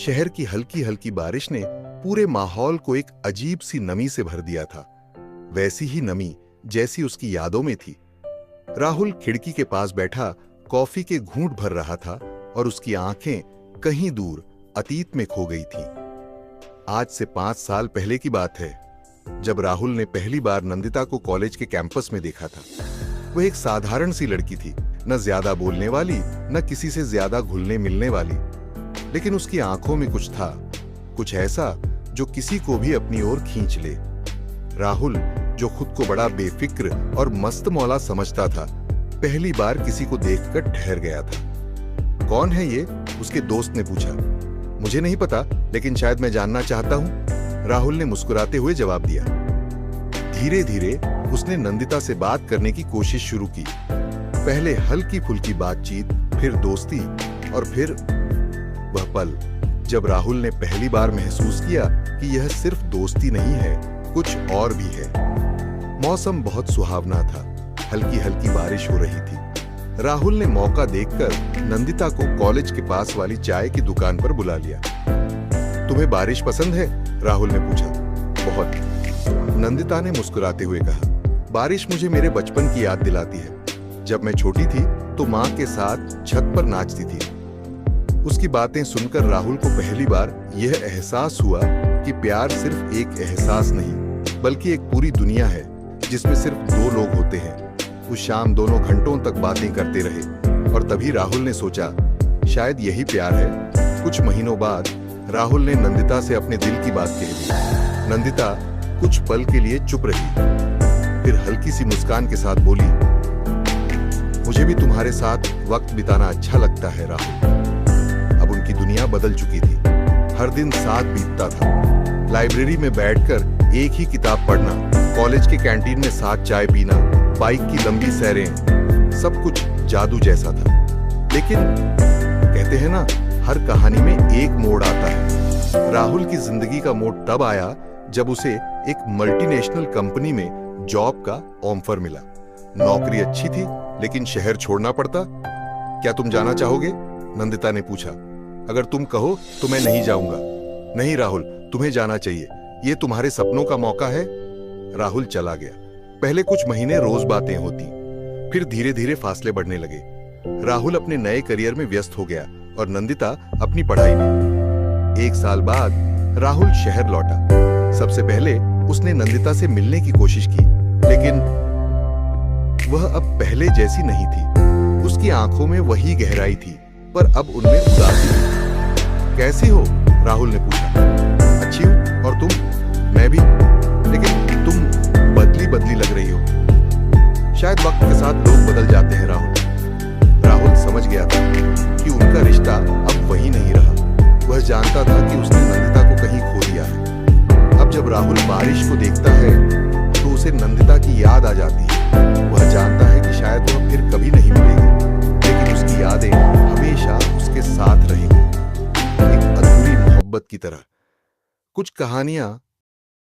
शहर की हल्की हल्की बारिश ने पूरे माहौल को एक अजीब सी नमी से भर दिया था। वैसी ही नमी जैसी उसकी यादों में थी। राहुल खिड़की के पास बैठा कॉफी के घूंट भर रहा था और उसकी आंखें कहीं दूर अतीत में खो गई थीं। आज से 5 साल पहले की बात है, जब राहुल ने पहली बार नंदिता को कॉलेज के कैंपस में देखा था। वह एक साधारण सी लड़की थी, न ज्यादा बोलने वाली, न किसी से ज्यादा घुलने मिलने वाली, लेकिन उसकी आंखों में कुछ था, कुछ ऐसा जो किसी को भी अपनी ओर खींच ले। राहुल, जो खुद को बड़ा बेफिक्र और मस्त मौला समझता था, पहली बार किसी को देखकर ठहर गया था। कौन है ये? उसके दोस्त ने पूछा। मुझे नहीं पता, लेकिन शायद मैं जानना चाहता हूं, राहुल ने मुस्कुराते हुए जवाब दिया। धीरे धीरे उसने नंदिता से बात करने की कोशिश शुरू की। पहले हल्की फुल्की बातचीत, फिर दोस्ती, और फिर वह पल जब राहुल ने पहली बार महसूस किया कि यह सिर्फ दोस्ती नहीं है, कुछ और भी है। मौसम बहुत सुहावना था, हल्की हल्की बारिश हो रही थी। राहुल ने मौका देखकर नंदिता को कॉलेज के पास वाली चाय की दुकान पर बुला लिया। तुम्हें बारिश पसंद है? राहुल ने पूछा। बहुत, नंदिता ने मुस्कुराते हुए कहा। बारिश मुझे मेरे बचपन की याद दिलाती है। जब मैं छोटी थी तो माँ के साथ छत पर नाचती थी। उसकी बातें सुनकर राहुल को पहली बार यह एहसास हुआ कि प्यार सिर्फ एक एहसास नहीं, बल्कि एक पूरी दुनिया है जिसमें सिर्फ 2 लोग होते हैं। उस शाम दोनों घंटों तक बातें करते रहे और तभी राहुल ने सोचा, शायद यही प्यार है। कुछ महीनों बाद राहुल ने नंदिता से अपने दिल की बात कह दी। नंदिता कुछ पल के लिए चुप रही, फिर हल्की सी मुस्कान के साथ बोली, मुझे भी तुम्हारे साथ वक्त बिताना अच्छा लगता है राहुल। अब उनकी दुनिया बदल चुकी थी। हर दिन साथ बीतता था। लाइब्रेरी में बैठकर एक ही किताब पढ़ना, कॉलेज के कैंटीन में साथ चाय पीना, बाइक की लंबी सैरें, सब कुछ जादू जैसा था। लेकिन कहते हैं ना, हर कहानी में एक मोड़ आता है। राहुल की जिंदगी का मोड़ तब आया जब उसे एक मल्टीनेशनल कंपनी में जॉब का ऑफर मिला। नौकरी अच्छी थी, लेकिन शहर छोड़ना पड़ता। क्या तुम जाना चाहोगे? नंदिता ने पूछा। अगर तुम कहो तो मैं नहीं जाऊंगा। नहीं राहुल, तुम्हें जाना चाहिए, ये तुम्हारे सपनों का मौका है। राहुल चला गया। पहले कुछ महीने रोज बातें होती, फिर धीरे धीरे फासले बढ़ने लगे। राहुल अपने नए करियर में व्यस्त हो गया और नंदिता अपनी पढ़ाई में। 1 साल बाद राहुल शहर लौटा। सबसे पहले उसने नंदिता से मिलने की कोशिश की, लेकिन वह अब पहले जैसी नहीं थी। उसकी आंखों में वही गहराई थी, पर अब उनमें उदासी थी। कैसी हो? राहुल ने पूछा। अच्छी हूं, और तुम? मैं भी, लेकिन तुम बदली बदली लग रही हो। शायद वक्त के साथ लोग बदल जाते हैं राहुल समझ गया था कि उनका रिश्ता अब वही नहीं रहा। वह जानता था कि उसने नंदिता को कहीं खो दिया है। अब जब राहुल बारिश को देखता है तो उसे नंदिता की याद आ जाती है। वह जानता है कि शायद वह फिर कभी नहीं मिलेगी, लेकिन उसकी यादें हमेशा उसके साथ रहेंगी, एक अधूरी मोहब्बत की तरह। कुछ कहानियां